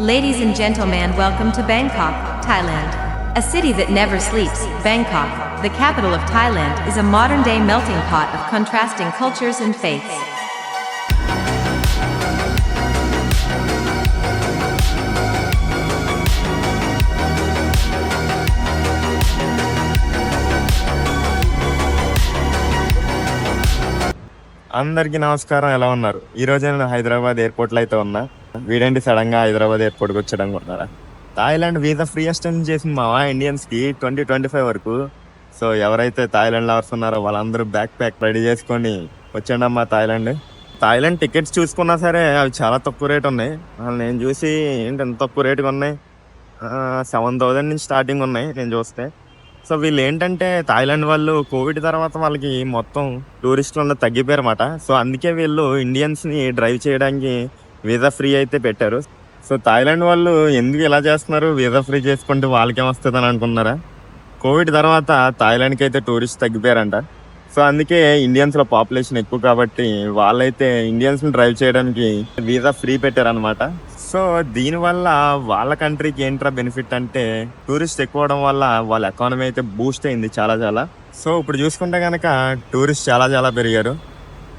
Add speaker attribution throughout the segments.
Speaker 1: Ladies and gentlemen, welcome to Bangkok, Thailand. A city that never sleeps, Bangkok, the capital of Thailand, is a modern-day melting pot of contrasting cultures and faiths.
Speaker 2: అందరికీ నమస్కారం. ఎలా ఉన్నారు? ఈ రోజు నేను హైదరాబాద్ ఎయిర్పోర్ట్లో అయితే ఉన్నా. వీడేంటి సడన్ గా హైదరాబాద్ ఎయిర్పోర్ట్కి వచ్చాడని ఉన్నారా? థాయిలాండ్ వీసా ఫ్రీ ఎక్స్టెండ్ చేసింది మావా ఇండియన్స్ కి 2025 వరకు. సో ఎవరైతే థాయిలాండ్ లవర్స్ ఉన్నారో వాళ్ళందరూ బ్యాక్ ప్యాక్ రెడీ చేసుకొని వచ్చాడమ్మా థాయిలాండ్. థాయిలాండ్ టికెట్స్ చూసుకున్నా సరే అవి చాలా తక్కువ రేట్ ఉన్నాయి. నేను చూసి ఏంటి ఎంత తక్కువ రేటుగా ఉన్నాయి, 7,000 నుంచి స్టార్టింగ్ ఉన్నాయి నేను చూస్తే. సో వీళ్ళు ఏంటంటే థాయిలాండ్ వాళ్ళు కోవిడ్ తర్వాత వాళ్ళకి మొత్తం టూరిస్టులు తగ్గిపోయారు అన్నమాట. సో అందుకే వీళ్ళు ఇండియన్స్ని డ్రైవ్ చేయడానికి వీసా ఫ్రీ అయితే పెట్టారు. సో థాయిలాండ్ వాళ్ళు ఎందుకు ఇలా చేస్తున్నారు, వీసా ఫ్రీ చేసుకుంటే వాళ్ళకేమొస్తుంది అని అనుకున్నారా? కోవిడ్ తర్వాత థాయిలాండ్కి అయితే టూరిస్ట్ తగ్గిపోయారంట. సో అందుకే ఇండియన్స్లో పాపులేషన్ ఎక్కువ కాబట్టి వాళ్ళైతే ఇండియన్స్ని డ్రైవ్ చేయడానికి వీసా ఫ్రీ పెట్టారనమాట. సో దీనివల్ల వాళ్ళ కంట్రీకి ఏంట్రా బెనిఫిట్ అంటే టూరిస్ట్ ఎక్కువ అవడం వల్ల వాళ్ళ ఎకానమీ అయితే బూస్ట్ అయింది చాలా. సో ఇప్పుడు చూసుకుంటే కనుక టూరిస్ట్ చాలా పెరిగారు.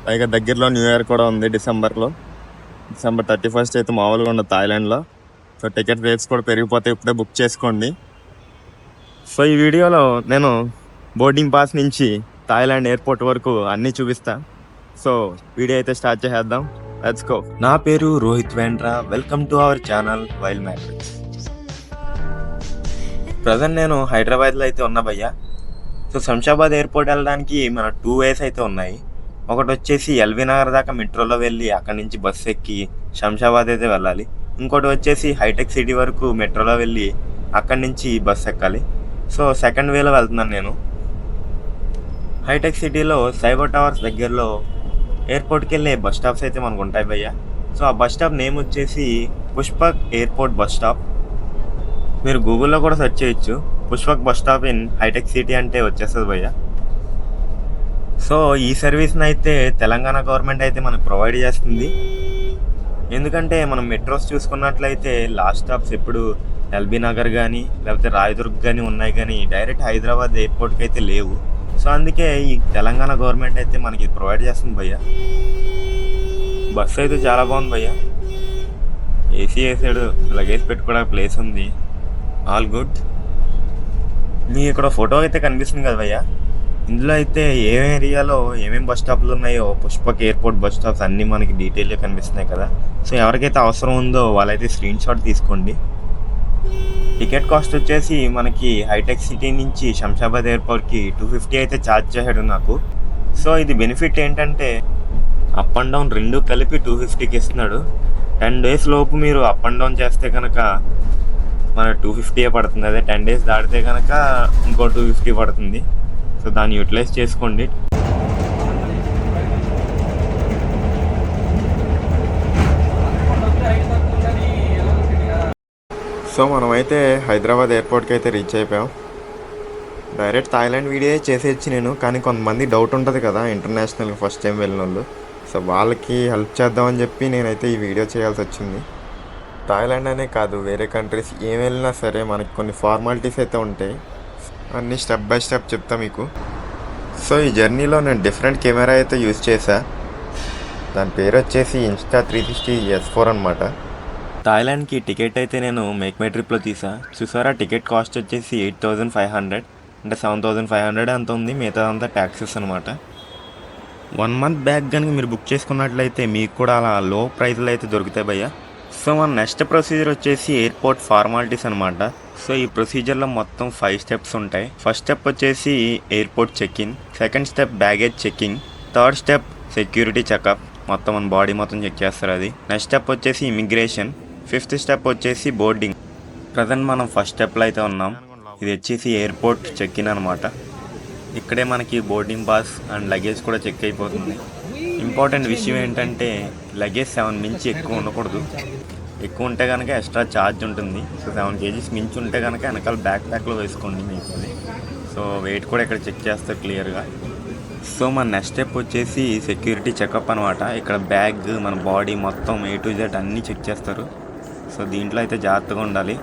Speaker 2: పైగా దగ్గరలో న్యూ ఇయర్ కూడా ఉంది డిసెంబర్ 31 అయితే మామూలుగా ఉండదు థాయిలాండ్లో. సో టికెట్ రేట్స్ కూడా పెరిగిపోతే ఇప్పుడే బుక్ చేసుకోండి. సో ఈ వీడియోలో నేను బోర్డింగ్ పాస్ నుంచి థాయిలాండ్ ఎయిర్పోర్ట్ వరకు అన్నీ చూపిస్తా. సో వీడియో అయితే స్టార్ట్ చేసేద్దాం. Let's go. నా పేరు Rohit Vendra. Welcome to our channel wild matrix. Present నేను హైదరాబాద్లో అయితే ఉన్నా భయ్యా. సో శంషాబాద్ ఎయిర్పోర్ట్ వెళ్ళడానికి మన 2 వేస్ అయితే ఉన్నాయి. ఒకటి వచ్చేసి ఎల్బీ నగర్ దాకా మెట్రోలో వెళ్ళి అక్కడి నుంచి బస్సు ఎక్కి శంషాబాద్ అయితే వెళ్ళాలి. ఇంకోటి వచ్చేసి హైటెక్ సిటీ వరకు మెట్రోలో వెళ్ళి అక్కడి నుంచి బస్సు ఎక్కాలి. సో సెకండ్ వేలో వెళ్తున్నాను నేను. హైటెక్ సిటీలో సైబర్ టవర్స్ దగ్గరలో ఎయిర్పోర్ట్కి వెళ్ళే బస్ స్టాప్స్ అయితే మనకు ఉంటాయి భయ్యా. సో ఆ బస్ స్టాప్ నేమ్ వచ్చేసి పుష్పక్ ఎయిర్పోర్ట్ బస్ స్టాప్. మీరు గూగుల్లో కూడా సెర్చ్ చేయొచ్చు, పుష్పక్ బస్ స్టాప్ ఇన్ హైటెక్ సిటీ అంటే వచ్చేస్తుంది భయ్యా. సో ఈ సర్వీస్ని అయితే తెలంగాణ గవర్నమెంట్ అయితే మనకు ప్రొవైడ్ చేస్తుంది. ఎందుకంటే మనం మెట్రోస్ చూసుకున్నట్లయితే లాస్ట్ స్టాప్స్ ఎప్పుడు ఎల్బీ నగర్ కానీ లేకపోతే రాయదుర్గ్ కానీ ఉన్నాయి, కానీ డైరెక్ట్ హైదరాబాద్ ఎయిర్పోర్ట్కి అయితే లేవు. సో అందుకే ఈ తెలంగాణ గవర్నమెంట్ అయితే మనకి ప్రొవైడ్ చేస్తుంది భయ్యా. బస్సు అయితే చాలా బాగుంది భయ్యా. ఏసీ వేసాడు, లగేజ్ పెట్టుకోవడానికి ప్లేస్ ఉంది, ఆల్ గుడ్. మీ ఇక్కడ ఫోటో అయితే కనిపిస్తుంది కదా భయ్యా. ఇందులో అయితే ఏ ఏరియాలో ఏమేమి బస్ స్టాప్లు ఉన్నాయో పుష్పక్ ఎయిర్పోర్ట్ బస్ స్టాప్స్ అన్నీ మనకి డీటెయిల్గా కనిపిస్తున్నాయి కదా. సో ఎవరికైతే అవసరం ఉందో వాళ్ళైతే స్క్రీన్ షాట్ తీసుకోండి. టికెట్ కాస్ట్ వచ్చేసి మనకి హైటెక్ సిటీ నుంచి శంషాబాద్ ఎయిర్పోర్ట్కి 250 అయితే ఛార్జ్ చేశాడు నాకు. సో ఇది బెనిఫిట్ ఏంటంటే అప్ అండ్ డౌన్ రెండు కలిపి 250కి ఇస్తున్నాడు. 10 డేస్ లోపు మీరు అప్ అండ్ డౌన్ చేస్తే కనుక మన 250 పడుతుంది. అదే 10 డేస్ దాటితే కనుక ఇంకో 250 పడుతుంది. సో దాన్ని యూటిలైజ్ చేసుకోండి. సో మనమైతే హైదరాబాద్ ఎయిర్పోర్ట్కి అయితే రీచ్ అయిపోయాం. డైరెక్ట్ థాయిలాండ్ వీడియో చేసేయచ్చు నేను, కానీ కొంతమంది డౌట్ ఉంటుంది కదా ఇంటర్నేషనల్కి ఫస్ట్ టైం వెళ్ళిన వాళ్ళు. సో వాళ్ళకి హెల్ప్ చేద్దామని చెప్పి నేనైతే ఈ వీడియో చేయాల్సి వచ్చింది. థాయిలాండ్ అనే కాదు, వేరే కంట్రీస్ ఏం వెళ్ళినా సరే మనకి కొన్ని ఫార్మాలిటీస్ అయితే ఉంటాయి. అన్నీ స్టెప్ బై స్టెప్ చెప్తా మీకు. సో ఈ జర్నీలో నేను డిఫరెంట్ కెమెరా అయితే యూజ్ చేశా. దాని పేరు వచ్చేసి Insta360 S4 అనమాట. థాయిలాండ్కి టికెట్ అయితే నేను మేక్ మై ట్రిప్లో తీసా. చూసారా, టికెట్ కాస్ట్ వచ్చేసి 8,500, అంటే 7,500 అంత ఉంది. మిగతా అంతా ట్యాక్సెస్ అనమాట. 1 మంత్ బ్యాక్ కనుక మీరు బుక్ చేసుకున్నట్లయితే మీకు కూడా అలా లో ప్రైస్లో అయితే దొరుకుతాయి భయ్యా. సో మన నెక్స్ట్ ప్రొసీజర్ వచ్చేసి ఎయిర్పోర్ట్ ఫార్మాలిటీస్ అనమాట. సో ఈ ప్రొసీజర్లో మొత్తం 5 స్టెప్స్ ఉంటాయి. ఫస్ట్ స్టెప్ వచ్చేసి airport check-in, second step baggage checking, third step security checkup, మొత్తం మన బాడీ మొత్తం చెక్ చేస్తారు అది. నెక్స్ట్ స్టెప్ వచ్చేసి ఇమిగ్రేషన్, 5th స్టెప్ వచ్చేసి బోర్డింగ్. ప్రజెంట్ మనం ఫస్ట్ స్టెప్లో అయితే ఉన్నాం. ఇది వచ్చేసి ఎయిర్పోర్ట్ చెక్-ఇన్ అనమాట. ఇక్కడే మనకి బోర్డింగ్ పాస్ అండ్ లగేజ్ కూడా చెక్ అయిపోతుంది. ఇంపార్టెంట్ విషయం ఏంటంటే లగేజ్ 7 మించి ఎక్కువ ఉండకూడదు. ఎక్కువ ఉంటే కనుక ఎక్స్ట్రా ఛార్జ్ ఉంటుంది. సో 7 kgs మించి ఉంటే కనుక వెనకాల బ్యాక్ ప్యాక్లో వేసుకోండి మీకు. సో వెయిట్ కూడా ఇక్కడ చెక్ చేస్తారు క్లియర్గా. సో మన నెక్స్ట్ స్టెప్ వచ్చేసి సెక్యూరిటీ చెకప్ అనమాట. ఇక్కడ బ్యాగ్, మన బాడీ మొత్తం A to Z అన్నీ చెక్ చేస్తారు. సో దీంట్లో అయితే జాగ్రత్తగా ఉండాలి.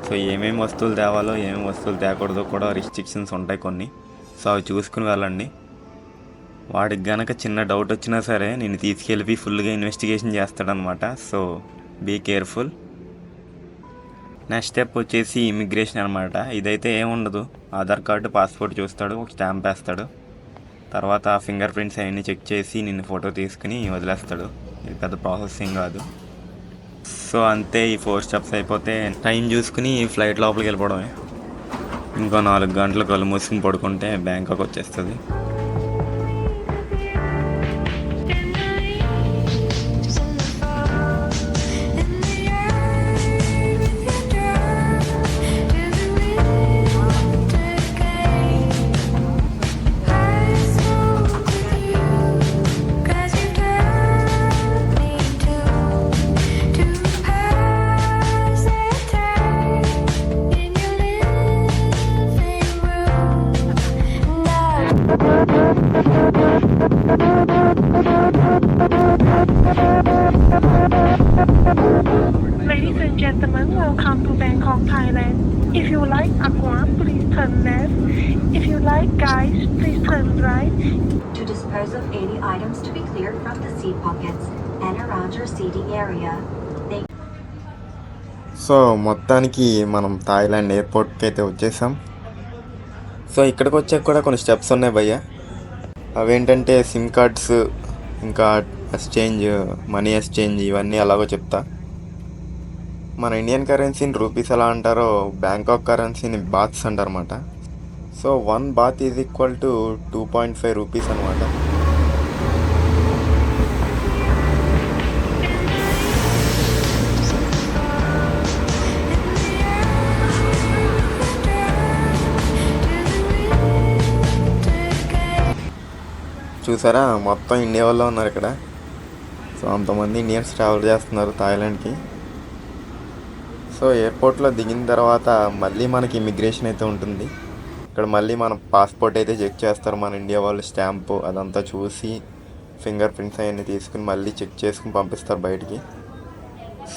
Speaker 2: సో ఏమేమి వస్తువులు తేవాలో ఏమేమి వస్తువులు తేకూడదో కూడా రిస్ట్రిక్షన్స్ ఉంటాయి కొన్ని. సో అవి చూసుకుని వెళ్ళండి. వాడికి గనక చిన్న డౌట్ వచ్చినా సరే నేను తీసుకెళ్ళి ఫుల్గా ఇన్వెస్టిగేషన్ చేస్తాడనమాట. So be careful. Next step వచ్చేసి ఇమిగ్రేషన్ అనమాట. ఇదైతే ఏముండదు, ఆధార్ కార్డు పాస్పోర్ట్ చూస్తాడు, ఒక స్టాంప్ వేస్తాడు, తర్వాత ఫింగర్ ప్రింట్స్ అవన్నీ చెక్ చేసి నిన్ను ఫోటో తీసుకుని వదిలేస్తాడు. ఇది పెద్ద ప్రాసెసింగ్ కాదు. సో అంతే, ఈ 4 స్టెప్స్ అయిపోతే టైం చూసుకుని ఫ్లైట్ లోపలికి వెళ్ళిపోవడమే. ఇంకో 4 గంటలు కళ్ళు మూసుకుని పడుకుంటే బ్యాంకాక్ వచ్చేస్తుంది.
Speaker 3: Ladies and gentlemen, welcome to Bangkok, Thailand. If you like aqua, please turn left. If you like guys, please turn right.
Speaker 4: To dispose of any items to be cleared from the seat pockets and around your seating area.
Speaker 2: So మొత్తానికి మనం Thailand ఎయిర్పోర్ట్కి అయితే వచ్చేసాం. So ఇక్కడికి వచ్చాక కూడా కొన్ని steps ఉన్నాయి భయ్య. అవేంటంటే సిమ్ కార్డ్స్, ఇంకా ఎక్స్చేంజ్, మనీ ఎక్స్చేంజ్, ఇవన్నీ అలాగో చెప్తా. మన ఇండియన్ కరెన్సీని రూపీస్ ఎలా అంటారో బ్యాంకాక్ కరెన్సీని బాత్స్ అంటారన్నమాట. So 1 baht is equal to 2.5 rupees అనమాట. చూసారా, మొత్తం ఇండియా వాళ్ళు ఉన్నారు ఇక్కడ. సో అంతమంది ఇండియన్స్ ట్రావెల్ చేస్తున్నారు థాయిలాండ్కి. సో ఎయిర్పోర్ట్లో దిగిన తర్వాత మళ్ళీ మనకి ఇమిగ్రేషన్ అయితే ఉంటుంది. ఇక్కడ మళ్ళీ మన పాస్పోర్ట్ అయితే చెక్ చేస్తారు మన ఇండియా వాళ్ళు, స్టాంపు అదంతా చూసి ఫింగర్ ప్రింట్స్ అవన్నీ తీసుకుని మళ్ళీ చెక్ చేసుకుని పంపిస్తారు బయటికి.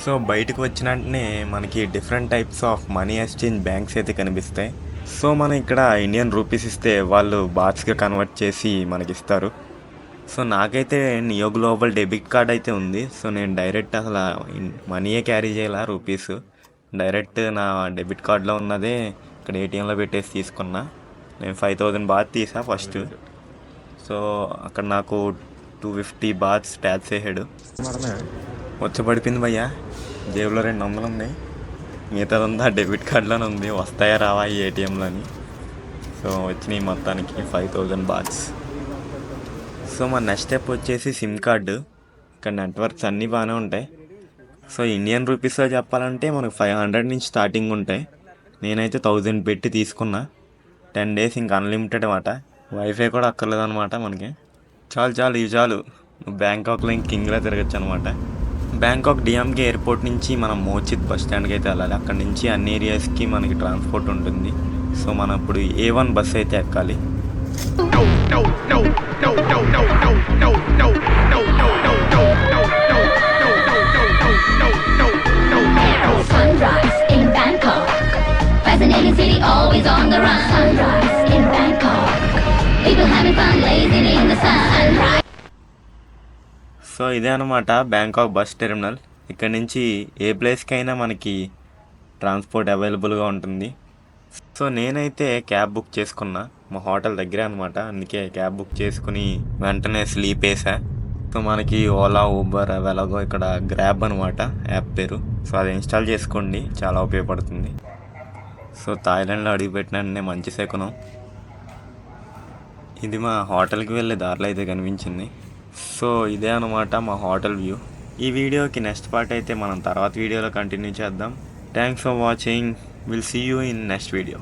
Speaker 2: సో బయటకు వచ్చిన వెంటనే మనకి different types of money exchange banks అయితే కనిపిస్తాయి. సో మనం ఇక్కడ ఇండియన్ రూపీస్ ఇస్తే వాళ్ళు బాత్స్గా కన్వర్ట్ చేసి మనకి ఇస్తారు. సో నాకైతే నియో గ్లోబల్ డెబిట్ కార్డ్ అయితే ఉంది. సో నేను డైరెక్ట్ అసలు మనీయే క్యారీ చేయాల, రూపీస్ డైరెక్ట్ నా డెబిట్ కార్డులో ఉన్నదే ఇక్కడ ఏటీఎంలో పెట్టేసి తీసుకున్నా. నేను 5000 బాత్ తీసా ఫస్ట్. సో అక్కడ నాకు 250 బాత్స్ ట్యాక్స్ వేసాడు. వచ్చి పడిపోయింది భయ్యా, జేబులో 200 ఉంది, మిగతాదంతా డెబిట్ కార్డులోనే ఉంది. వస్తాయా రావా ఈ ఏటీఎంలోని. సో వచ్చినాయి మొత్తానికి 5000 బాత్స్. సో మా నెక్స్ట్ స్టెప్ వచ్చేసి సిమ్ కార్డు. ఇక్కడ నెట్వర్క్స్ అన్నీ బాగానే ఉంటాయి. సో ఇండియన్ రూపీస్లో చెప్పాలంటే మనకు 500 నుంచి స్టార్టింగ్ ఉంటాయి. నేనైతే 1000 పెట్టి తీసుకున్నా. 10 days ఇంకా అన్లిమిటెడ్ అన్నమాట. వైఫై కూడా అక్కర్లేదన్నమాట మనకి. చాలు ఇవి చాలు, బ్యాంకాక్లో ఇంక కింగ్లా తిరగచ్చు అనమాట. బ్యాంకాక్ డిఎంకే ఎయిర్పోర్ట్ నుంచి మనం మోచిత్ బస్ స్టాండ్కి అయితే వెళ్ళాలి. అక్కడ నుంచి అన్ని ఏరియాస్కి మనకి ట్రాన్స్పోర్ట్ ఉంటుంది. సో మనం ఇప్పుడు A1 బస్ అయితే ఎక్కాలి.
Speaker 5: Sunrise in Bangkok, fascinating city, always on the run. Sunrise in Bangkok, people having fun, lazing in the sun.
Speaker 2: So ఇదే అనమాట బ్యాంకాక్ బస్ టెర్మినల్. ఇక్కడ నుంచి ఏ ప్లేస్కి అయినా మనకి ట్రాన్స్పోర్ట్ అవైలబుల్గా ఉంటుంది. సో నేనైతే క్యాబ్ బుక్ చేసుకున్నా, మా హోటల్ దగ్గరే అనమాట. అందుకే క్యాబ్ బుక్ చేసుకుని వెంటనే స్లీప్ వేసా. సో మనకి ఓలా, ఊబర్ అవి ఎలాగో ఇక్కడ గ్రాబ్ అనమాట యాప్ పేరు. సో అది ఇన్స్టాల్ చేసుకోండి, చాలా ఉపయోగపడుతుంది. సో థాయిలాండ్లో అడుగుపెట్టిన మంచి శకునం. ఇది మా హోటల్కి వెళ్ళే దారిలో అయితే కనిపించింది. సో ఇదే అనమాట మా హోటల్ వ్యూ. ఈ వీడియోకి నెక్స్ట్ పార్ట్ అయితే మనం తర్వాత వీడియోలో కంటిన్యూ చేద్దాం. Thanks for watching. Will see you in next video.